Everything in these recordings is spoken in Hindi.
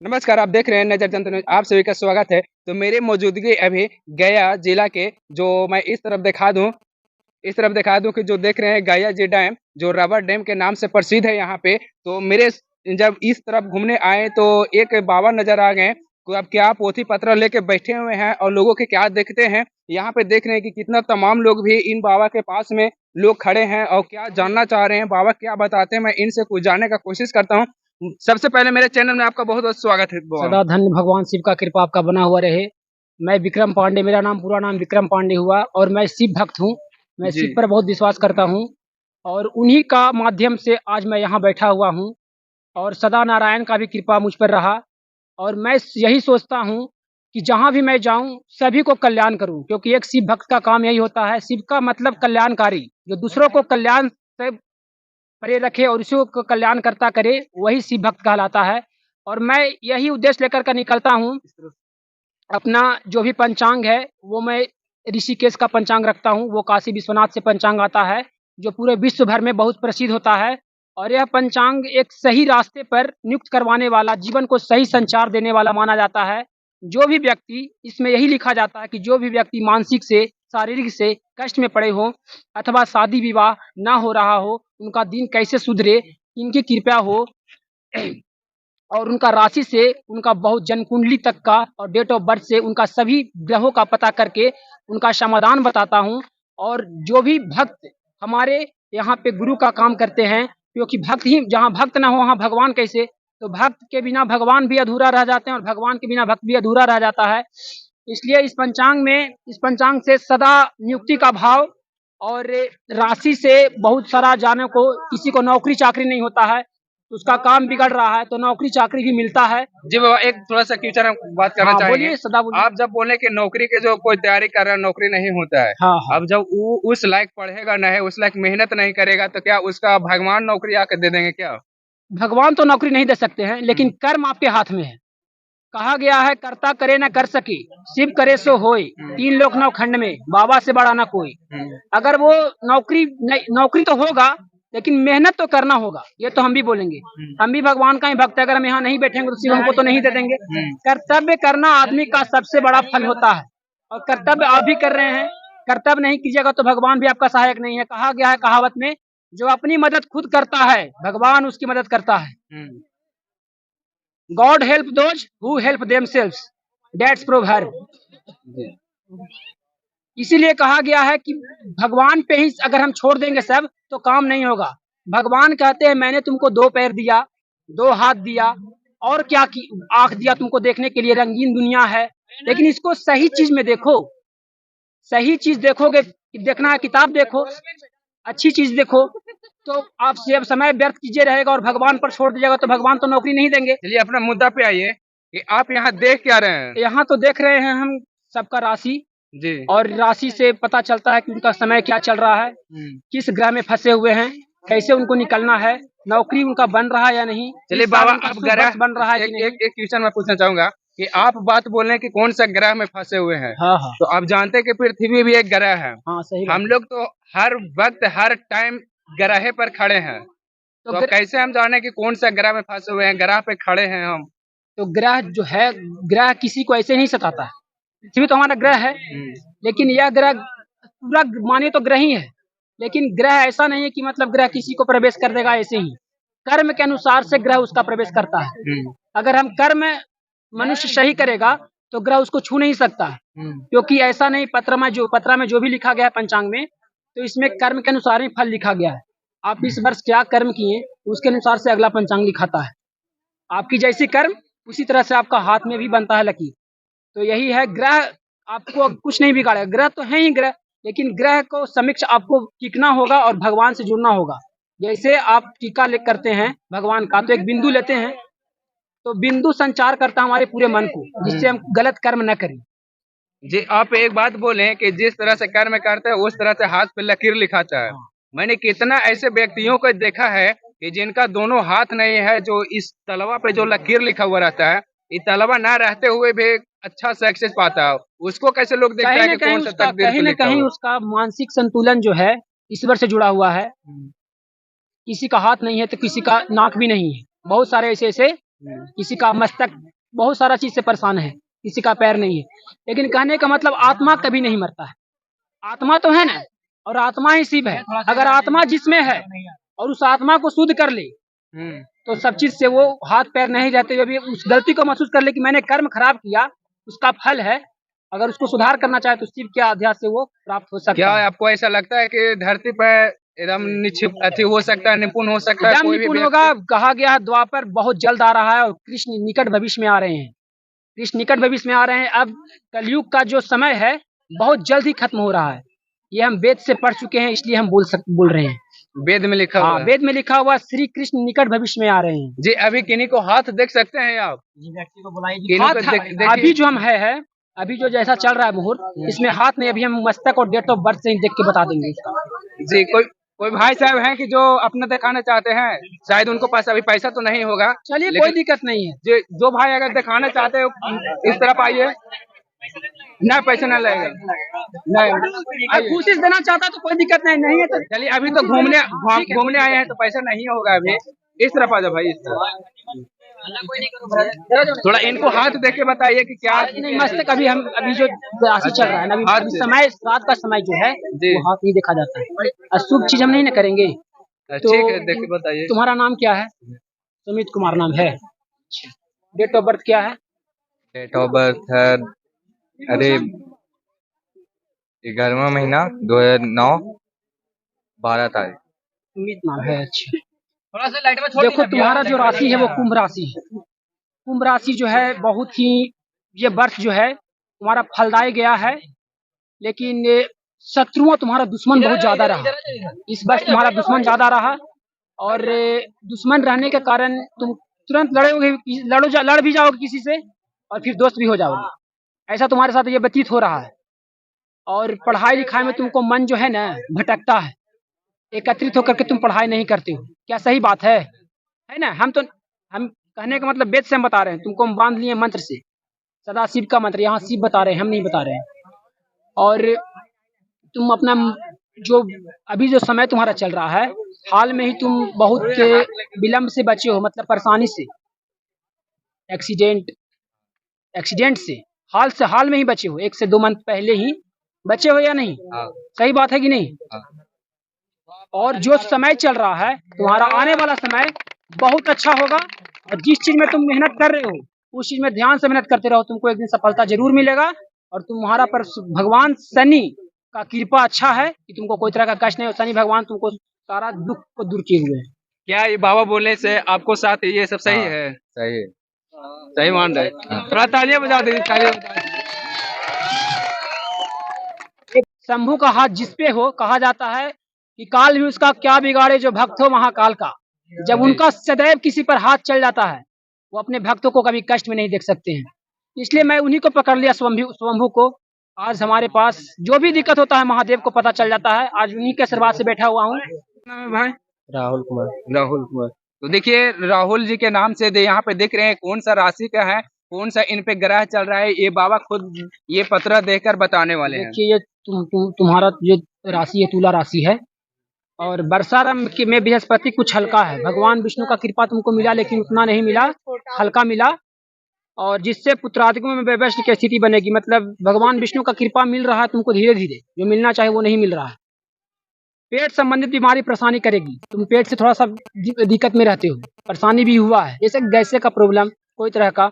नमस्कार, आप देख रहे हैं नजर जंतर न्यूज़। आप सभी का स्वागत है। तो मेरी मौजूदगी अभी गया जिला के जो मैं इस तरफ दिखा दूं कि जो देख रहे हैं गया जी डैम जो रबर डैम के नाम से प्रसिद्ध है यहाँ पे। तो मेरे जब इस तरफ घूमने आए तो एक बाबा नजर आ गए। तो अब क्या पोथी पत्र लेके बैठे हुए हैं और लोगों के क्या देखते हैं। यहाँ पे देख रहे हैं कि कितना तमाम लोग भी इन बाबा के पास में लोग खड़े हैं और क्या जानना चाह रहे हैं, बाबा क्या बताते हैं। मैं इनसे कुछ जानने का कोशिश करता हूँ। सबसे पहले मेरे चैनल में आपका बहुत बहुत स्वागत है बाबा। सदा धन्य भगवान शिव का कृपा आपका बना हुआ रहे। मैं विक्रम पांडे, मेरा नाम पूरा नाम विक्रम पांडे हुआ और मैं शिव भक्त हूँ। मैं जी शिव पर बहुत विश्वास करता हूँ और उन्हीं का माध्यम से आज मैं यहाँ बैठा हुआ हूँ और सदा नारायण का भी कृपा मुझ पर रहा। और मैं यही सोचता हूँ कि जहाँ भी मैं जाऊँ सभी को कल्याण करूँ, क्योंकि एक शिव भक्त का काम यही होता है। शिव का मतलब कल्याणकारी, जो दूसरों को कल्याण से परे रखे और उसी को कल्याणकर्ता करे, वही शिव भक्त कहलाता है। और मैं यही उद्देश्य लेकर के निकलता हूँ। अपना जो भी पंचांग है वो मैं ऋषिकेश का पंचांग रखता हूँ, वो काशी विश्वनाथ से पंचांग आता है जो पूरे विश्व भर में बहुत प्रसिद्ध होता है। और यह पंचांग एक सही रास्ते पर नियुक्त करवाने वाला, जीवन को सही संचार देने वाला माना जाता है। जो भी व्यक्ति, इसमें यही लिखा जाता है कि जो भी व्यक्ति मानसिक से, शारीरिक से कष्ट में पड़े हो अथवा शादी विवाह ना हो रहा हो, उनका दिन कैसे सुधरे, इनकी कृपया हो और उनका राशि से, उनका बहुत जन्म कुंडली तक का और डेट ऑफ बर्थ से उनका सभी ग्रहों का पता करके उनका समाधान बताता हूँ। और जो भी भक्त हमारे यहाँ पे गुरु का काम करते हैं, क्योंकि भक्त ही, जहाँ भक्त ना हो वहाँ भगवान कैसे। तो भक्त के बिना भगवान भी अधूरा रह जाते हैं और भगवान के बिना भक्त भी अधूरा रह जाता है। इसलिए इस पंचांग से सदा नियुक्ति का भाव और राशि से बहुत सारा जाने को, किसी को नौकरी चाकरी नहीं होता है, उसका काम बिगड़ रहा है तो नौकरी चाकरी भी मिलता है। जी बाबा, एक थोड़ा सा फ्यूचर हम बात करना हाँ चाहेंगे। बोलिए, सदा बोलिए। आप जब बोले कि नौकरी के जो कोई तैयारी कर रहा है नौकरी नहीं होता है, हाँ हाँ। अब जब वो उस लायक पढ़ेगा नहीं, उस लायक मेहनत नहीं करेगा तो क्या उसका भगवान नौकरी आके दे देंगे क्या? भगवान तो नौकरी नहीं दे सकते हैं, लेकिन कर्म आपके हाथ में है। कहा गया है, कर्ता करे न कर सके, शिव करे सो होए, तीन लोक नौ खंड में, बाबा से बड़ा ना कोई। अगर वो नौकरी तो होगा, लेकिन मेहनत तो करना होगा, ये तो हम भी बोलेंगे। हम भी भगवान का ही भक्त है, अगर हम यहाँ नहीं बैठेंगे तो शिव हमको तो नहीं दे देंगे। कर्तव्य करना आदमी का सबसे बड़ा फल होता है और कर्तव्य आप भी कर रहे हैं। कर्तव्य नहीं कीजिएगा तो भगवान भी आपका सहायक नहीं है। कहा गया है कहावत में, जो अपनी मदद खुद करता है भगवान उसकी मदद करता है। God help those who help themselves, that's proverb. इसीलिए कहा गया है कि भगवान पे ही अगर हम छोड़ देंगे सब तो काम नहीं होगा। भगवान कहते हैं, मैंने तुमको दो पैर दिया, दो हाथ दिया और क्या की आंख दिया तुमको देखने के लिए, रंगीन दुनिया है, लेकिन इसको सही चीज में देखो। सही चीज देखोगे, देखना है किताब देखो, अच्छी चीज देखो, तो आप से समय व्यर्थ कीजिए रहेगा और भगवान पर छोड़ दीजिएगा तो भगवान तो नौकरी नहीं देंगे। चलिए अपना मुद्दा पे आइए कि आप यहाँ देख क्या रहे हैं। यहाँ तो देख रहे हैं हम सबका राशि, जी और राशि से पता चलता है कि उनका समय क्या चल रहा है, किस ग्रह में फंसे हुए हैं, कैसे उनको निकलना है, नौकरी उनका बन रहा है या नहीं। चलिए इस साल बाबा, उनका आप शुभ ग्रह वर्ष बन रहा है कि नहीं। एक क्वेश्चन मैं पूछना चाहूंगा कि आप बात बोल रहे हैं कि कौन सा ग्रह में फंसे हुए हैं। हाँ हाँ तो आप जानते हैं कि पृथ्वी भी एक ग्रह है। हाँ, सही बात हम है। लोग तो हर वक्त हर टाइम ग्रह पर खड़े हैं। तो तो अब कैसे हम जाने कि कौन सा ग्रह में फंसे हुए हैं, ग्रह पे खड़े हैं हम। तो ग्रह जो है, ग्रह किसी को ऐसे नहीं सताता है। पृथ्वी तो हमारा ग्रह है, लेकिन यह ग्रह पूरा माने तो ग्रह ही है, लेकिन ग्रह ऐसा नहीं है कि मतलब ग्रह किसी को प्रवेश कर देगा ऐसे ही। कर्म के अनुसार से ग्रह उसका प्रवेश करता है। अगर हम कर्म मनुष्य सही करेगा तो ग्रह उसको छू नहीं सकता है, क्योंकि ऐसा नहीं, पत्र में जो भी लिखा गया है पंचांग में, तो इसमें कर्म के अनुसार ही फल लिखा गया है। आप इस वर्ष क्या कर्म किए उसके अनुसार से अगला पंचांग लिखाता है। आपकी जैसी कर्म उसी तरह से आपका हाथ में भी बनता है लकीर। तो यही है, ग्रह आपको कुछ नहीं बिगाड़ेगा। ग्रह तो है ही ग्रह, लेकिन ग्रह को समीक्ष आपको टिकना होगा और भगवान से जुड़ना होगा। जैसे आप टीका ले करते हैं भगवान का, तो एक बिंदु लेते हैं, तो बिंदु संचार करता है हमारे पूरे मन को, जिससे हम गलत कर्म न करें। जी आप एक बात बोले कि जिस तरह से कर्म करते हैं उस तरह से हाथ पे लकीर लिखाता है। मैंने कितना ऐसे व्यक्तियों को देखा है कि जिनका दोनों हाथ नहीं है, जो इस तलवा पे जो लकीर लिखा हुआ रहता है, ये तलवा ना रहते हुए भी अच्छा सक्सेस पाता है। उसको कैसे लोग देखते हैं कि कौन सा तकदीर पे लिखा कहीं हुआ। उसका मानसिक संतुलन जो है ईश्वर से जुड़ा हुआ है। किसी का हाथ नहीं है तो किसी का नाक भी नहीं है। बहुत सारे ऐसे ऐसे किसी का मस्तक बहुत सारा चीज से परेशान है, किसी का पैर नहीं है। लेकिन कहने का मतलब आत्मा कभी नहीं मरता है। आत्मा तो है ना, और आत्मा ही शिव है। अगर आत्मा जिसमें है और उस आत्मा को शुद्ध कर ले तो सब चीज से वो हाथ पैर नहीं रहते हुए भी उस गलती को महसूस कर ले कि मैंने कर्म खराब किया, उसका फल है। अगर उसको सुधार करना चाहे तो शिव के अध्यास से वो प्राप्त हो सकता क्या है। आपको ऐसा लगता है कि धरती पर एकदम अति हो सकता है, निपुण हो सकता है एकदम कोई भी निपुण व्यक्ति? होगा। कहा गया है द्वापर बहुत जल्द आ रहा है और कृष्ण निकट भविष्य में आ रहे हैं। कृष्ण निकट भविष्य में आ रहे हैं। अब कलयुग का जो समय है बहुत जल्द ही खत्म हो रहा है। ये हम वेद से पढ़ चुके हैं, इसलिए हम बोल रहे हैं। वेद में लिखा हुआ हाँ, है। वेद में लिखा हुआ श्री कृष्ण निकट भविष्य में आ रहे हैं। जी, अभी किन्हीं को हाथ देख सकते हैं आप? किन्हीं हाथ को देखिए। अभी जो हम है अभी जो जैसा चल रहा है मुहूर्त, इसमें हाथ नहीं, अभी हम मस्तक और डेट ऑफ बर्थ से ही देख के बता देंगे उसका। जी, कोई कोई भाई साहब हैं कि जो अपना दिखाना चाहते हैं, शायद उनको पास अभी पैसा तो नहीं होगा। चलिए, कोई लेकिन दिक्कत नहीं है। जो भाई अगर दिखाना चाहते हो इस तरफ आइए। ना पैसा ना लगेगा, नहीं अब कोशिश देना चाहता है तो कोई दिक्कत नहीं है तो चलिए, अभी तो घूमने आए हैं तो पैसा नहीं होगा अभी। इस तरफ आ जाओ भाई, इस तरफ। थोड़ा इनको हाथ देख के बताइए कि क्या नहीं, मस्तक अभी हम अभी जो राशि चल रहा है ना, अभी समय रात का समय जो है वो हाथ नहीं देखा जाता है। अशुभ चीज हम नहीं ना करेंगे। तो ठीक है, देख के बताइए। तुम्हारा नाम क्या है? सुमित कुमार नाम है। डेट ऑफ बर्थ क्या है? डेट ऑफ बर्थ है, अरे 11वां महीना 2009 12 तारीख। सुमित नाम है। अच्छा, थोड़ा सा लाइट में छोड़। देखो, तुम्हारा जो राशि है वो कुंभ राशि है। कुंभ राशि जो है बहुत ही, ये वर्ष जो है तुम्हारा फलदायी गया है, लेकिन शत्रुओं तुम्हारा दुश्मन बहुत ज्यादा रहा। इस वर्ष तुम्हारा दुश्मन ज्यादा रहा और दुश्मन रहने के कारण तुम तुरंत लड़ भी जाओगे किसी से और फिर दोस्त भी हो जाओगे। ऐसा तुम्हारे साथ ये व्यतीत हो रहा है। और पढ़ाई लिखाई में तुमको मन जो है ना भटकता है। एकत्रित होकर के तुम पढ़ाई नहीं करते हो। क्या सही बात है ना? हम कहने का मतलब वेद से हम बता रहे हैं, तुमको हम बांध लिए मंत्र से। सदा शिव का मंत्र, यहाँ शिव बता रहे हैं, हम नहीं बता रहे हैं। और तुम अपना जो अभी जो समय तुम्हारा चल रहा है, हाल में ही तुम बहुत विलम्ब से बचे हो, मतलब परेशानी से, एक्सीडेंट से हाल में ही बचे हो। 1 से 2 मंथ पहले ही बचे हो या नहीं? सही बात है कि नहीं? और जो समय चल रहा है तुम्हारा, आने वाला समय बहुत अच्छा होगा। और जिस चीज में तुम मेहनत कर रहे हो उस चीज में ध्यान से मेहनत करते रहो, तुमको एक दिन सफलता जरूर मिलेगा। और तुम्हारा पर भगवान शनि का कृपा अच्छा है कि तुमको कोई तरह का कष्ट नहीं हो। शनि भगवान तुमको सारा दुख को दूर किए हुए हैं। क्या ये बाबा बोलने से आपको साथ ये सब सही है? सही है। सही मान रहे? थोड़ा तालियां बजा दीजिए, तालियां बजा दीजिए। शंभू का हाथ जिस पे हो, कहा जाता है कि काल भी उसका क्या बिगाड़े जो भक्त हो महाकाल का। जब उनका सदैव किसी पर हाथ चल जाता है, वो अपने भक्तों को कभी कष्ट में नहीं देख सकते हैं। इसलिए मैं उन्हीं को पकड़ लिया, स्वंभू को। आज हमारे पास जो भी दिक्कत होता है महादेव को पता चल जाता है। आज उन्हीं के आशीर्वाद से बैठा हुआ हूँ। नाम है भाई? राहुल कुमार। राहुल कुमार। तो देखिए, राहुल जी के नाम से यहाँ पे देख रहे हैं कौन सा राशि का है, कौन सा इन पे ग्रह चल रहा है, ये बाबा खुद ये पत्र देकर बताने वाले हैं। देखिए, ये तुम्हारा जो राशि है तुला राशि है और वर्षारंभ में बृहस्पति कुछ हल्का है। भगवान विष्णु का कृपा तुमको मिला, लेकिन उतना नहीं मिला, हल्का मिला। और जिससे पुत्रादिकों में वैवश्य की स्थिति बनेगी। मतलब भगवान विष्णु का कृपा मिल रहा है तुमको धीरे धीरे, जो मिलना चाहिए वो नहीं मिल रहा है। पेट संबंधित बीमारी परेशानी करेगी। तुम पेट से थोड़ा सा दिक्कत में रहते हो, परेशानी भी हुआ है, जैसे गैसे का प्रॉब्लम कोई तरह का,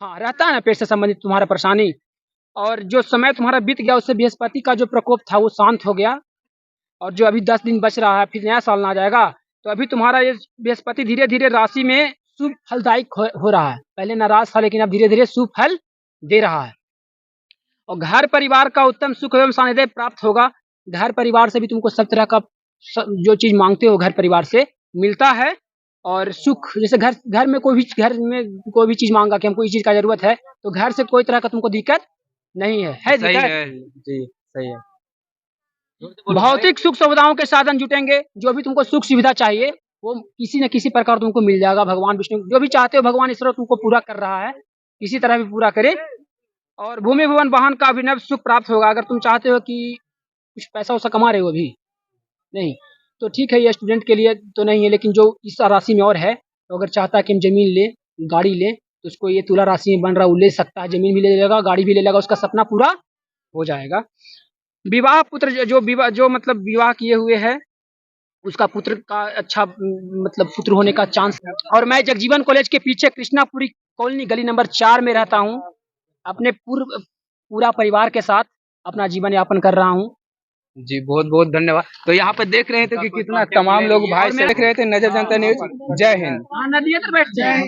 हाँ रहता है ना पेट से संबंधित तुम्हारा परेशानी। और जो समय तुम्हारा बीत गया उससे बृहस्पति का जो प्रकोप था वो शांत हो गया। और जो अभी 10 दिन बच रहा है, फिर नया साल ना आ जाएगा, तो अभी तुम्हारा ये बृहस्पति धीरे धीरे राशि में शुभ फलदायक हो रहा है। पहले नाराज था, लेकिन अब धीरे धीरे शुभ फल दे रहा है। और घर परिवार का उत्तम सुख एवं सानिध्य प्राप्त होगा। घर परिवार से भी तुमको सब तरह का जो चीज मांगते हो घर परिवार से मिलता है। और सुख, जैसे घर में कोई भी चीज मांगा कि हमको इस चीज का जरूरत है, तो घर से कोई तरह का तुमको दिक्कत नहीं है। सही दिक्कत? है जी सही है। भौतिक सुख सुविधाओं के साधन जुटेंगे। जो भी तुमको सुख सुविधा चाहिए वो किसी न किसी प्रकार तुमको मिल जाएगा। भगवान विष्णु जो भी चाहते हो भगवान ईश्वर तुमको पूरा कर रहा है, किसी तरह भी पूरा करे। और भूमि भवन वाहन का अभिनव सुख प्राप्त होगा। अगर तुम चाहते हो कि कुछ पैसा वैसा कमा रहे हो अभी नहीं, तो ठीक है, ये स्टूडेंट के लिए तो नहीं है, लेकिन जो इस राशि में और है, तो अगर चाहता है कि हम जमीन लें गाड़ी ले तो उसको ये तुला राशि में बन रहा है, वो ले सकता है, ज़मीन भी ले लेगा, गाड़ी भी ले लेगा, उसका सपना पूरा हो जाएगा। विवाह पुत्र जो मतलब विवाह किए हुए है, उसका पुत्र का अच्छा मतलब पुत्र होने का चांस है। और मैं जगजीवन कॉलेज के पीछे कृष्णापुरी कॉलोनी गली नंबर 4 में रहता हूँ। अपने पूरा परिवार के साथ अपना जीवन यापन कर रहा हूँ। जी, बहुत-बहुत धन्यवाद। तो यहाँ पे देख रहे थे कि कितना तमाम लोग भाई से देख रहे थे नजर जनता न्यूज़। जय हिंद। हाँ, नदिये पे बैठ जाए।